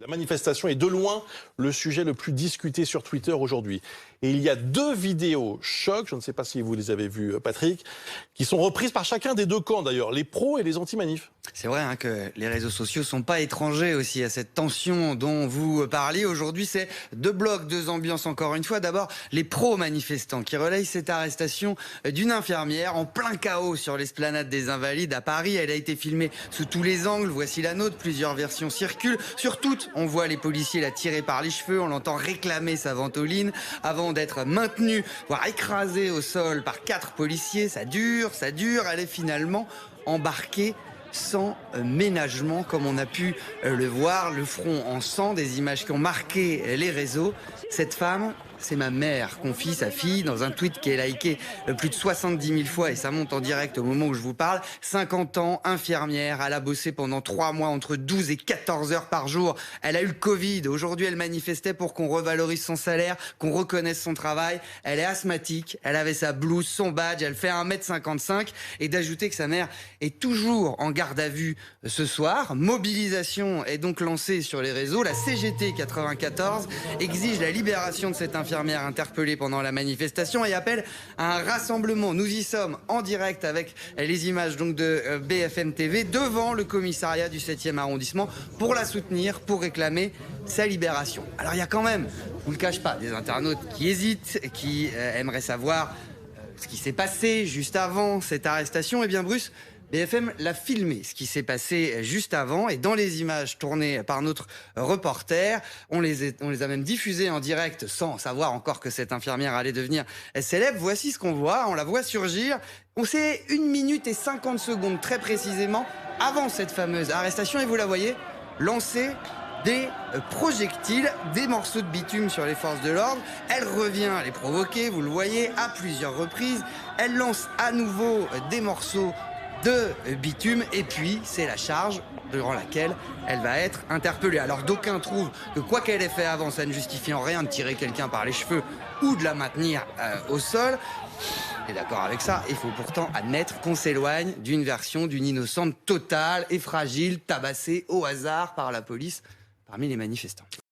La manifestation est de loin le sujet le plus discuté sur Twitter aujourd'hui. Et il y a 2 vidéos chocs, je ne sais pas si vous les avez vues, Patrick, qui sont reprises par chacun des 2 camps d'ailleurs, les pros et les anti-manifs. C'est vrai que les réseaux sociaux sont pas étrangers aussi à cette tension dont vous parliez. Aujourd'hui, c'est 2 blocs, 2 ambiances encore une fois. D'abord, les pro-manifestants qui relayent cette arrestation d'une infirmière en plein chaos sur l'esplanade des Invalides à Paris. Elle a été filmée sous tous les angles. Voici la nôtre. Plusieurs versions circulent. Sur toutes, on voit les policiers la tirer par les cheveux. On l'entend réclamer sa ventoline avant d'être maintenue, voire écrasée au sol par 4 policiers. Ça dure. Elle est finalement embarquée sans ménagement, comme on a pu le voir, le front en sang, des images qui ont marqué les réseaux. Cette femme, c'est ma mère, confie sa fille dans un tweet qui est liké plus de 70 000 fois et ça monte en direct au moment où je vous parle. 50 ans, infirmière, elle a bossé pendant 3 mois entre 12 et 14 heures par jour. Elle a eu le Covid. Aujourd'hui, elle manifestait pour qu'on revalorise son salaire, qu'on reconnaisse son travail. Elle est asthmatique, elle avait sa blouse, son badge, elle fait 1m55 et d'ajouter que sa mère est toujours en garde à vue ce soir. Mobilisation est donc lancée sur les réseaux. La CGT 94 exige la libération de cette infirmière interpellée pendant la manifestation et appelle à un rassemblement. Nous y sommes en direct avec les images donc de BFM TV devant le commissariat du 7e arrondissement pour la soutenir, pour réclamer sa libération. Alors il y a quand même, je vous le cache pas, des internautes qui hésitent, qui aimeraient savoir ce qui s'est passé juste avant cette arrestation. Eh bien Bruce, BFM l'a filmé, ce qui s'est passé juste avant, et dans les images tournées par notre reporter, on les a même diffusées en direct sans savoir encore que cette infirmière allait devenir célèbre. Voici ce qu'on voit, on la voit surgir. On sait 1 minute et 50 secondes très précisément avant cette fameuse arrestation, et vous la voyez lancer des projectiles, des morceaux de bitume sur les forces de l'ordre. Elle revient les provoquer, vous le voyez, à plusieurs reprises. Elle lance à nouveau des morceaux de bitume et puis c'est la charge durant laquelle elle va être interpellée. Alors d'aucuns trouvent que quoi qu'elle ait fait avant, ça ne justifie en rien de tirer quelqu'un par les cheveux ou de la maintenir au sol. Et d'accord avec ça, il faut pourtant admettre qu'on s'éloigne d'une version d'une innocente totale et fragile, tabassée au hasard par la police parmi les manifestants.